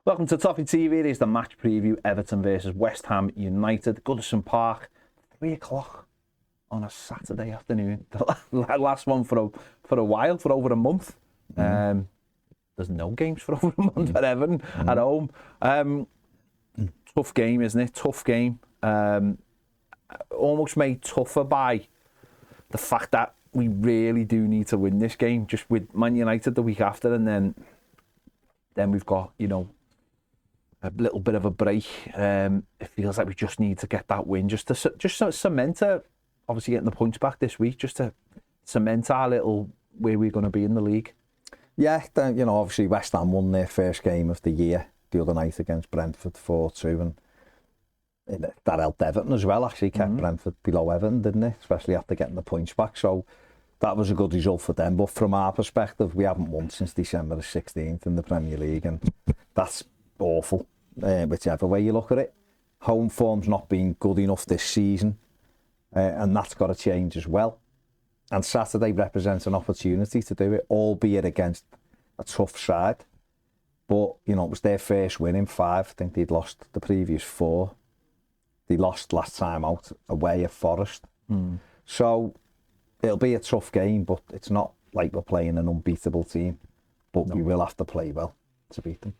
Welcome to Toffee TV. It is the match preview, Everton versus West Ham United, Goodison Park, 3 o'clock on a Saturday afternoon. The last one for a while, for over a month. There's no games for over a month at Everton at home. Tough game, isn't it? Tough game. Almost made tougher by the fact that we really do need to win this game, just with Man United the week after, and then we've got, a little bit of a break. It feels like we just need to get that win, just to cement obviously getting the points back this week, just to cement our little where we're going to be in the league. Yeah, obviously West Ham won their first game of the year the other night against Brentford 4-2, and that helped Everton as well. Actually kept Brentford below Everton, didn't it? Especially after getting the points back. So that was a good result for them. But from our perspective, we haven't won since December the 16th in the Premier League, and that's awful. Whichever way you look at it, home form's not been good enough this season, and that's got to change as well. And Saturday represents an opportunity to do it, albeit against a tough side. But it was their first win in 5. I think they'd lost the previous 4. They lost last time out away at Forest. So it'll be a tough game, but it's not like we're playing an unbeatable team. But we will have to play well to beat them.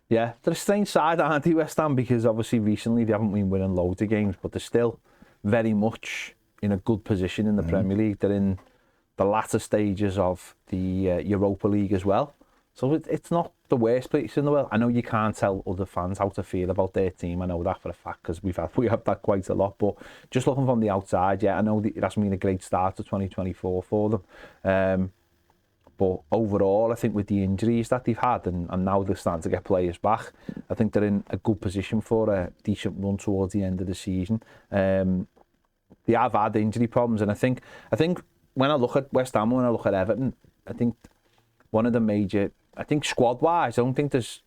Yeah, they're a strange side, aren't they, West Ham? Because obviously recently they haven't been winning loads of games, but they're still very much in a good position in the Premier League. They're in the latter stages of the Europa League as well. So it's not the worst place in the world. I know you can't tell other fans how to feel about their team. I know that for a fact because we have that quite a lot. But just looking from the outside, yeah, I know it hasn't been a great start to 2024 for them. But overall, I think with the injuries that they've had and now they're starting to get players back, I think they're in a good position for a decent run towards the end of the season. They have had injury problems, and I think when I look at West Ham, when I look at Everton, I think one of the major, squad-wise, I don't think there's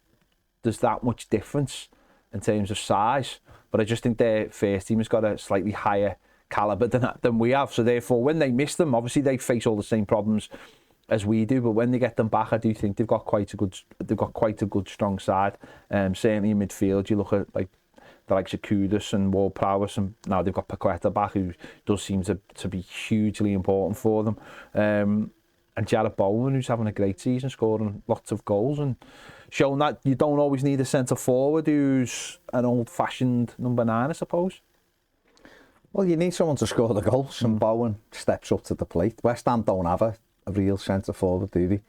that much difference in terms of size, but I just think their first team has got a slightly higher calibre than we have. So therefore, when they miss them, obviously they face all the same problems as we do, but when they get them back, I do think they've got quite a good strong side. Certainly in midfield, you look at like the likes of Kudus and Ward Prowess, and now they've got Paqueta back, who does seem to be hugely important for them. And Jarrett Bowen, who's having a great season, scoring lots of goals and showing that you don't always need a centre forward who's an old-fashioned number 9, I suppose. Well, you need someone to score the goals, and Bowen steps up to the plate. West Ham don't have a real centre forward, do they,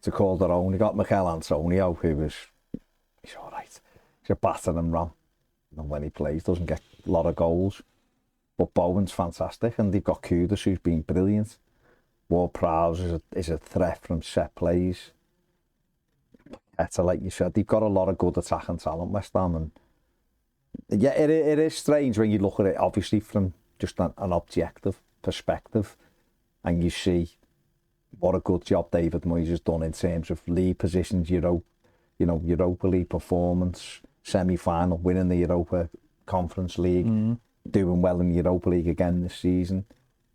to call their own. You got Mikel Antonio, he's all right. He's a battering ram, and when he plays, doesn't get a lot of goals. But Bowen's fantastic, and they've got Kudus, who's been brilliant. Ward-Prowse is a threat from set plays. Like you said, they've got a lot of good attacking talent, West Ham, and yeah, it is strange when you look at it, obviously from just an objective perspective, and you see what a good job David Moyes has done in terms of league positions, Europa League performance, semi-final, winning the Europa Conference League, doing well in the Europa League again this season.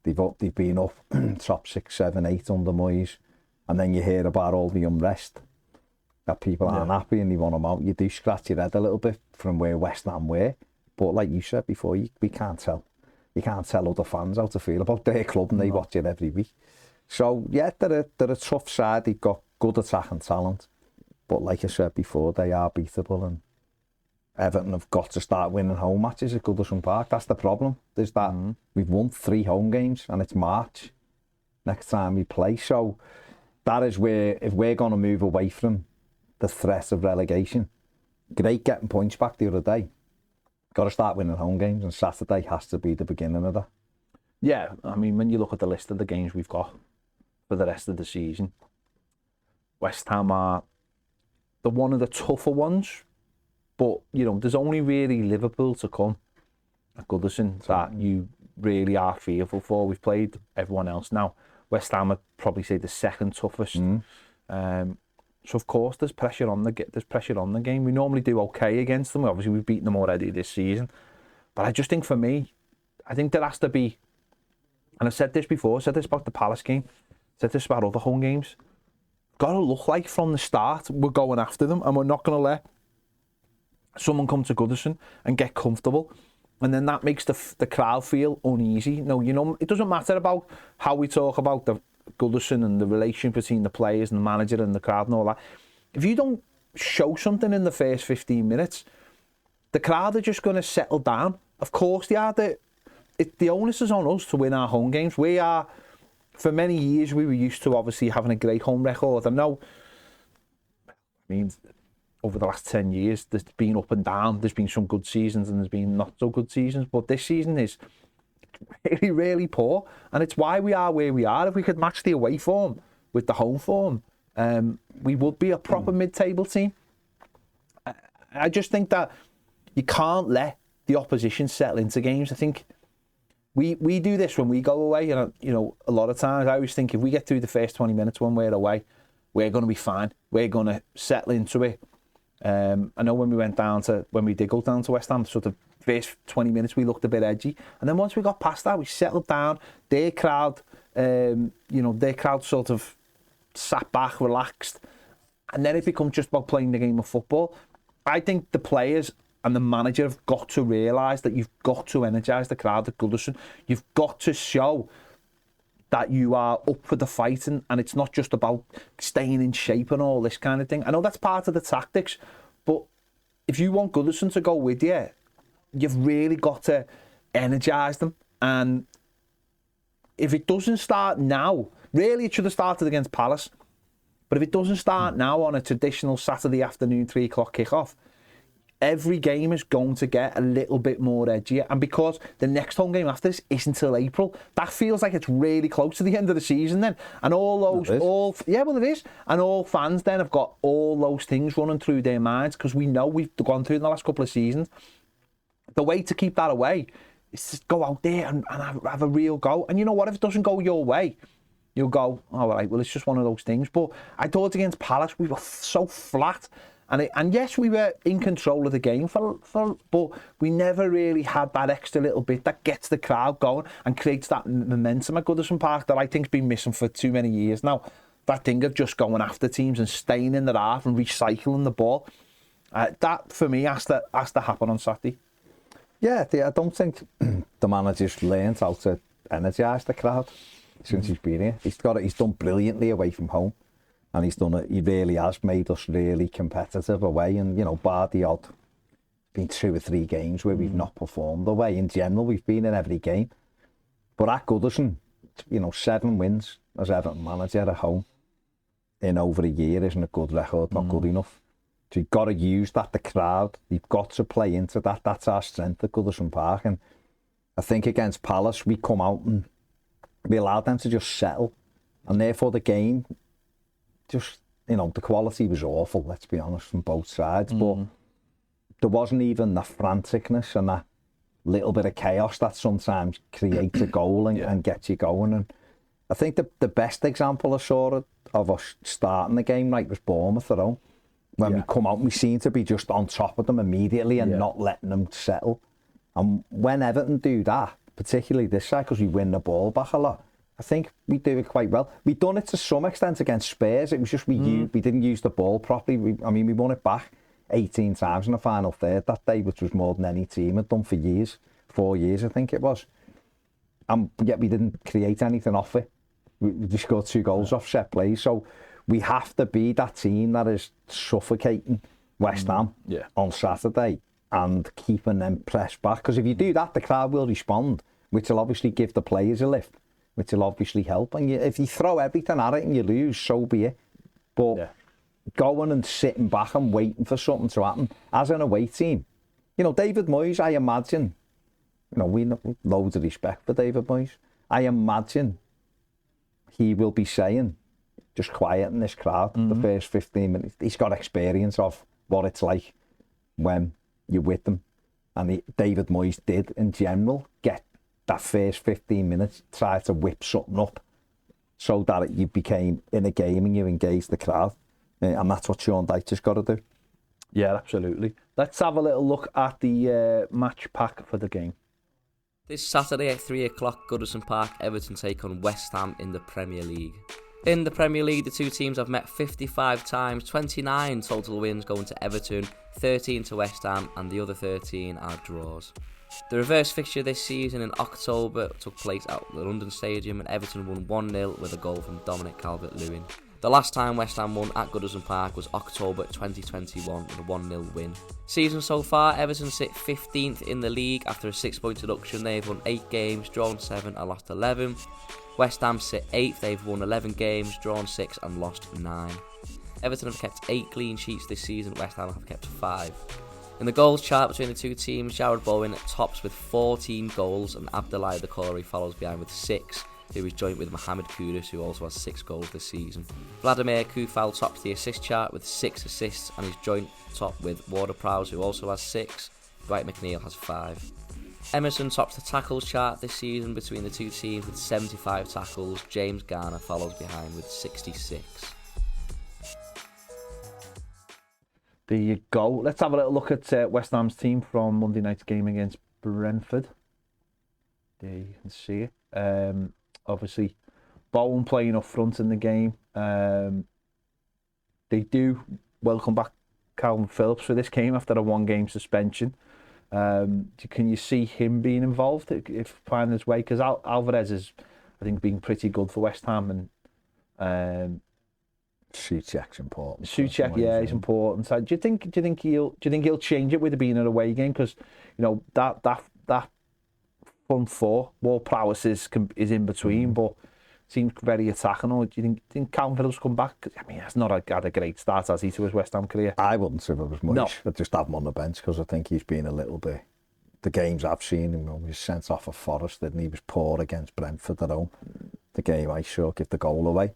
They've been up top 6, 7, 8 under Moyes, and then you hear about all the unrest that people aren't happy and they want them out. You do scratch your head a little bit from where West Ham were, but like you said before, we can't tell. You can't tell other fans how to feel about their club, and they watch it every week. So yeah, they're a tough side. They've got good attacking talent, but like I said before, they are beatable, and Everton have got to start winning home matches at Goodison Park. That's the problem. There's that we've won 3 home games, and it's March next time we play. So that is where, if we're going to move away from the threat of relegation, great getting points back the other day. Got to start winning home games, and Saturday has to be the beginning of that. Yeah, I mean, when you look at the list of the games we've got for the rest of the season, West Ham are one of the tougher ones. But, there's only really Liverpool to come at Goodison that you really are fearful for. We've played everyone else now. West Ham, I'd probably say the second toughest. So, of course, there's pressure on the game. We normally do okay against them. Obviously, we've beaten them already this season. But I just think for me, I think there has to be, and I've said this before, I said this about the Palace game, said this about other home games, got to look like from the start we're going after them, and we're not going to let someone come to Goodison and get comfortable, and then that makes the crowd feel uneasy. No, it doesn't matter about how we talk about the Goodison and the relation between the players and the manager and the crowd and all that. If you don't show something in the first 15 minutes, the crowd are just going to settle down. Of course they are. The onus is on us to win our home games. We are, for many years, we were used to obviously having a great home record. I mean, over the last 10 years, there's been up and down. There's been some good seasons and there's been not so good seasons. But this season is really, really poor. And it's why we are where we are. If we could match the away form with the home form, we would be a proper mid-table team. I just think that you can't let the opposition settle into games. I think we do this when we go away. And, a lot of times I always think if we get through the first 20 minutes when we're away, we're going to be fine. We're going to settle into it. I know when we did go down to West Ham, sort of first 20 minutes we looked a bit edgy, and then once we got past that, we settled down. Their crowd sort of sat back, relaxed, and then it becomes just about playing the game of football. I think the players and the manager have got to realise that you've got to energise the crowd at Goodison. You've got to show that you are up for the fight, and it's not just about staying in shape and all this kind of thing. I know that's part of the tactics, but if you want Goodison to go with you, you've really got to energise them. And if it doesn't start now, really it should have started against Palace, but if it doesn't start now on a traditional Saturday afternoon 3 o'clock kickoff, every game is going to get a little bit more edgier. And because the next home game after this isn't until April, that feels like it's really close to the end of the season then. And it is. And all fans then have got all those things running through their minds, because we know we've gone through in the last couple of seasons. The way to keep that away is to go out there and have a real go. And you know what? If it doesn't go your way, you'll go, all right, well, it's just one of those things. But I thought against Palace, we were so flat. And yes, we were in control of the game, but we never really had that extra little bit that gets the crowd going and creates that momentum at Goodison Park that I think's been missing for too many years now. That thing of just going after teams and staying in their half and recycling the ball. That, for me, has to happen on Saturday. Yeah, I don't think the manager's learned how to energise the crowd since he's been here. He's done brilliantly away from home. And he really has made us really competitive away. And, bar the odd, been 2 or 3 games where we've not performed away. In general, we've been in every game. But at Goodison, 7 wins as Everton manager at home in over a year isn't a good record, not good enough. So you've got to use that, the crowd. You've got to play into that. That's our strength at Goodison Park. And I think against Palace, we come out and we allowed them to just settle. And therefore the game... just, the quality was awful, let's be honest, from both sides. But there wasn't even the franticness and that little bit of chaos that sometimes creates a goal and gets you going. And I think the best example I saw of us starting the game right was Bournemouth at home. When we come out, we seem to be just on top of them immediately and not letting them settle. And when Everton do that, particularly this side, because we win the ball back a lot, I think we do it quite well. We've done it to some extent against Spurs. It was just we didn't use the ball properly. We won it back 18 times in the final third that day, which was more than any team had done for years. 4 years, I think it was. And yet we didn't create anything off it. We just scored 2 goals off set plays. So we have to be that team that is suffocating West Ham on Saturday and keeping them pressed back. Because if you do that, the crowd will respond, which will obviously give the players a lift, which will obviously help. And if you throw everything at it and you lose, so be it. But going and sitting back and waiting for something to happen, as an away team, David Moyes, I imagine, we know loads of respect for David Moyes. I imagine he will be saying, just quieten this crowd the first 15 minutes. He's got experience of what it's like when you're with them. And David Moyes did, in general, get that first 15 minutes, try to whip something up so that you became in a game and you engaged the crowd. And that's what Sean Dyche has got to do. Yeah, absolutely. Let's have a little look at the match pack for the game. This Saturday at 3 o'clock, Goodison Park, Everton take on West Ham in the Premier League. In the Premier League, the two teams have met 55 times, 29 total wins going to Everton, 13 to West Ham, and the other 13 are draws. The reverse fixture this season in October took place at the London Stadium, and Everton won 1-0 with a goal from Dominic Calvert-Lewin. The last time West Ham won at Goodison Park was October 2021 with a 1-0 win. Season so far, Everton sit 15th in the league after a 6-point deduction. They've won 8 games, drawn 7 and lost 11. West Ham sit 8th, they've won 11 games, drawn 6 and lost 9. Everton have kept 8 clean sheets this season, West Ham have kept 5. In the goals chart between the two teams, Jarrod Bowen tops with 14 goals and Abdoulaye Doucouré follows behind with 6, who is joint with Mohamed Kudus, who also has 6 goals this season. Vladimir Koufal tops the assist chart with 6 assists and is joint top with Ward-Prowse, who also has 6. Dwight McNeil has 5. Emerson tops the tackles chart this season between the two teams with 75 tackles. James Garner follows behind with 66. There you go. Let's have a little look at West Ham's team from Monday night's game against Brentford. There you can see it. Obviously, Bowen playing up front in the game. They do welcome back Calvin Phillips for this game after a 1-game suspension. Can you see him being involved if finding his way? Because Alvarez is, I think, been pretty good for West Ham, and Souček's important. Souček, yeah, he's important. So do you think he'll change it with it being an away game? Because you know that front four, more prowess is in between, but seems very attacking. Or do you think Calvin Phillips come back? I mean, he's not had a great start, has he, to his West Ham career? I wouldn't say it was much. No. I'd just have him on the bench because I think he's been a little bit. The games I've seen him, he was sent off for Forest, and he was poor against Brentford at home. The game I saw, give the goal away.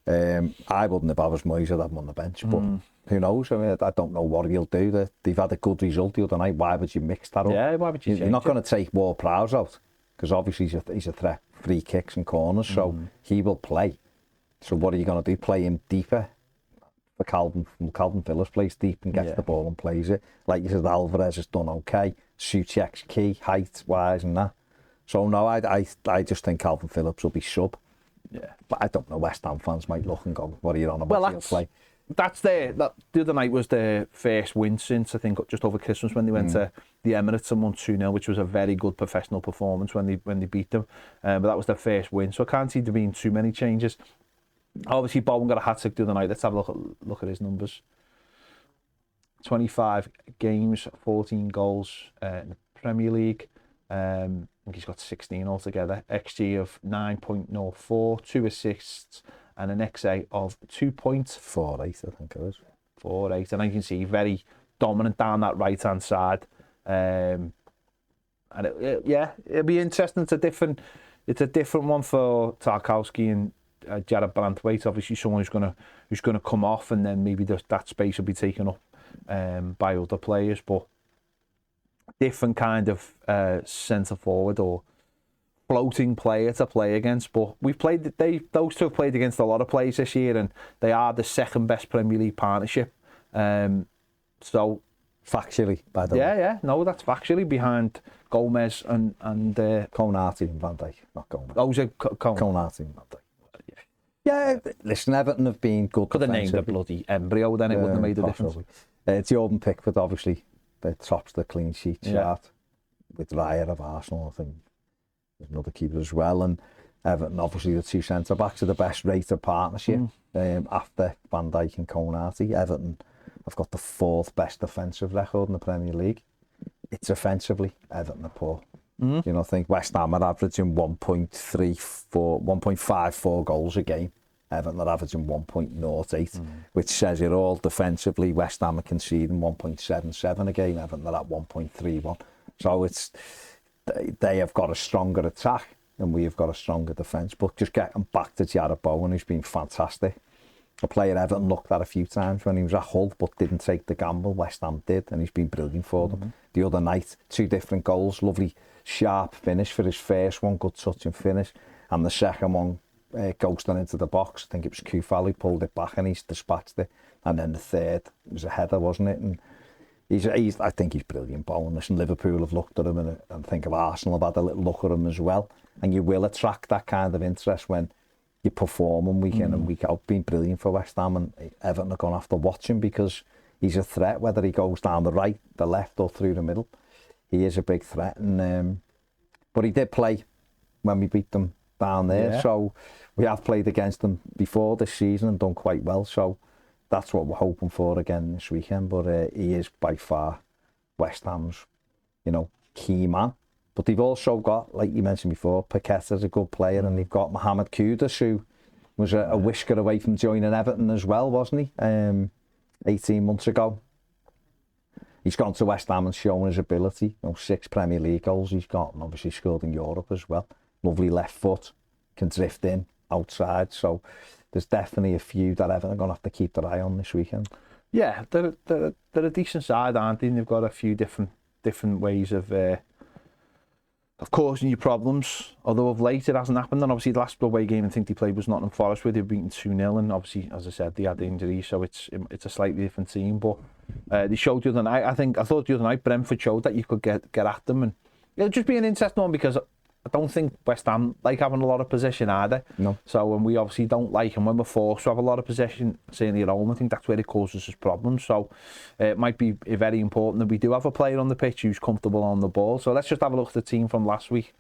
I wouldn't have as Moyes, I'd have him on the bench, but who knows? I mean, I don't know what he'll do. They've had a good result the other night. Why would you mix that up? Yeah, why would you? You're not going to take Ward-Prowse out because obviously he's a threat, free kicks and corners, so he will play. So what are you going to do? Play him deeper? For Calvin Phillips plays deep and gets the ball and plays it. Like you said, Alvarez has done okay. Souček's key, height-wise and that. So no, I just think Calvin Phillips will be sub. Yeah, but I don't know. West Ham fans might look and go, "What are you on about?" Well, the other night was their first win since I think just over Christmas when they went to the Emirates and won 2-0, which was a very good professional performance when they beat them. But that was their first win, so I can't see there being too many changes. Obviously, Bowen got a hat-trick the other night. Let's have a look at his numbers. 25 games, 14 goals in the Premier League. I think he's got 16 altogether. XG of 9.04, 2 assists, and an XA of 2.48. I think it is. 48, and I can see very dominant down that right-hand side. And it'll be interesting. It's a different one for Tarkowski and Jarrod Branthwaite. Obviously, someone who's gonna come off, and then maybe that space will be taken up by other players, but. Different kind of centre forward or floating player to play against, but those two have played against a lot of players this year, and they are the second best Premier League partnership. So factually, by the way. Yeah, no, that's factually behind Gomez and Konate and Van Dijk, not Gomez. Oh, was it Konate and Van Dijk. Yeah, listen, Everton have been good. Could have named a bloody embryo, then it wouldn't have made a difference. It's Jordan Pickford, obviously. They tops the clean sheet chart with Raya of Arsenal. I think there's another keeper as well, and Everton, obviously the two centre backs are the best rated partnership after Van Dijk and Konate. Everton have got the 4th best defensive record in the Premier League. It's offensively Everton are poor. You know, I think West Ham are averaging 1.54 goals a game. Everton are averaging 1.08, which says it all. Defensively, West Ham are conceding 1.77 a game. Everton are at 1.31. So they have got a stronger attack and we have got a stronger defence. But just getting back to Jarrod Bowen, who's been fantastic. A player Everton looked at a few times when he was at Hull, but didn't take the gamble. West Ham did, and he's been brilliant for them. The other night, 2 different goals, lovely sharp finish for his first one, good touch and finish, and the second one, ghosting into the box. I think it was Koufal who pulled it back and he's dispatched it. And then the third was a header, wasn't it? And I think he's brilliant, Bowen. Listen, Liverpool have looked at him, and I think of Arsenal have had a little look at him as well. And you will attract that kind of interest when you performing week in and week out, been brilliant for West Ham, and Everton are going to have to watch him because he's a threat, whether he goes down the right, the left or through the middle. He is a big threat, and but he did play when we beat them down there, so we have played against them before this season and done quite well, so that's what we're hoping for again this weekend. But he is by far West Ham's, key man. But they've also got, like you mentioned before, Paqueta's a good player, and they've got Mohamed Kudus, who was a whisker away from joining Everton as well, wasn't he? 18 months ago. He's gone to West Ham and shown his ability. 6 Premier League goals he's got, and obviously scored in Europe as well. Lovely left foot, can drift in outside. So there's definitely a few that Everton are going to have to keep their eye on this weekend. Yeah, they're a decent side, aren't they? And they've got a few different ways of causing you problems. Although of late it hasn't happened. And obviously the last away game I think they played was Nottingham Forest, where they were beaten 2-0. And obviously, as I said, they had the injury, so it's a slightly different team. But they showed the other night. I thought the other night Brentford showed that you could get at them, and it'll just be an interesting one because I don't think West Ham like having a lot of possession either. No. So when we obviously don't like, and when we're forced to have a lot of possession, certainly at home, I think that's where it causes us problems. So it might be very important that we do have a player on the pitch who's comfortable on the ball. So let's just have a look at the team from last week.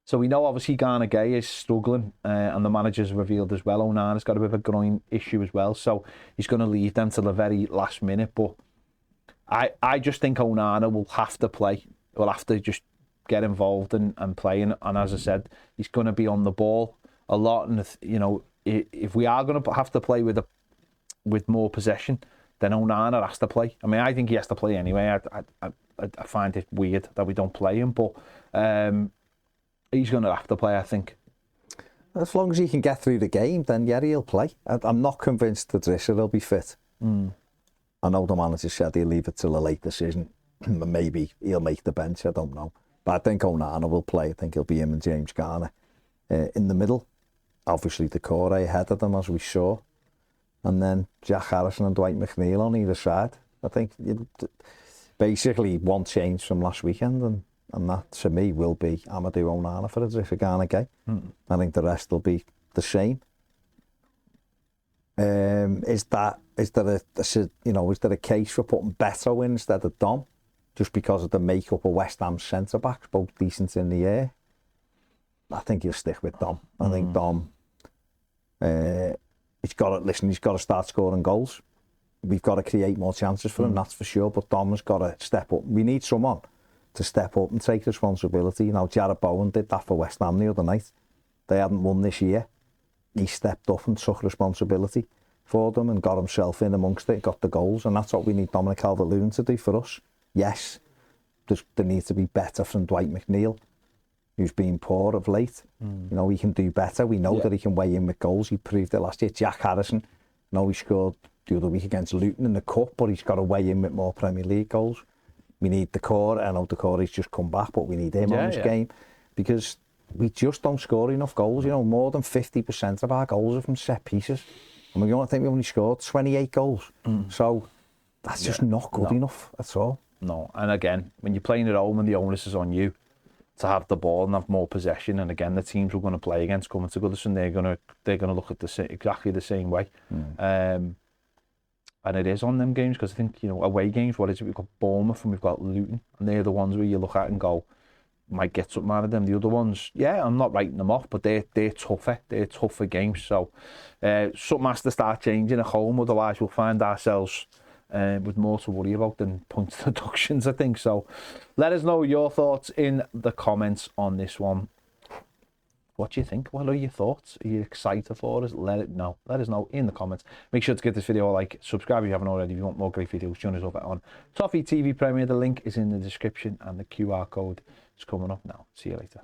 So we know obviously Garner Gay is struggling, and the manager's revealed as well. Onana's got a bit of a groin issue as well, so he's going to leave them till the very last minute. But I just think Onana will have to play. Will have to just get involved and play. And as I said, he's going to be on the ball a lot. And if we are going to have to play with more possession, then Onana has to play. I mean, I think he has to play anyway. I find it weird that we don't play him, but he's going to have to play, I think. As long as he can get through the game, then yeah, he'll play. I'm not convinced that Drisser will be fit. I know the manager said he'll leave it till a late decision. Maybe he'll make the bench, I don't know. But I think Onana will play. I think he'll be him and James Garner in the middle. Obviously, Decore ahead of them, as we saw. And then Jack Harrison and Dwight McNeil on either side. I think basically one change from last weekend, and that, to me, will be Amadou Onana for a Garner Gay. I think the rest will be the same. Is there a case for putting Beto in instead of Dom? Just because of the makeup of West Ham centre-backs, both decent in the air? I think he'll stick with Dom. I think Dom, he's got to start scoring goals. We've got to create more chances for him, that's for sure, but Dom has got to step up. We need someone to step up and take responsibility. Jared Bowen did that for West Ham the other night. They hadn't won this year. He stepped up and took responsibility for them and got himself in amongst it, got the goals, and that's what we need Dominic Calvert-Lewin to do for us. Yes, there needs to be better from Dwight McNeil, who's been poor of late. He can do better. We know that he can weigh in with goals. He proved it last year. Jack Harrison, he scored the other week against Luton in the Cup, but he's got to weigh in with more Premier League goals. We need Decore. I know Decore's just come back, but we need him on this game because we just don't score enough goals. More than 50% of our goals are from set pieces. And we only scored 28 goals. So that's just not good enough at all. No, and again, when you're playing at home and the onus is on you to have the ball and have more possession, and again, the teams we're going to play against coming to Goodison, they're going to look at exactly the same way. And it is on them games because I think away games. What is it? We've got Bournemouth and we've got Luton, and they're the ones where you look at and go, might get something out of them. The other ones, I'm not writing them off, but they're tougher. They're tougher games. So something has to start changing at home, otherwise we'll find ourselves with more to worry about than points deductions, I think. So let us know your thoughts in the comments on this one. What do you think? What are your thoughts? Are you excited for us? Let us know in the comments. Make sure to give this video a like, subscribe if you haven't already. If you want more great videos, join us over on Toffee TV Premier. The link is in the description and the QR code is coming up now. See you later.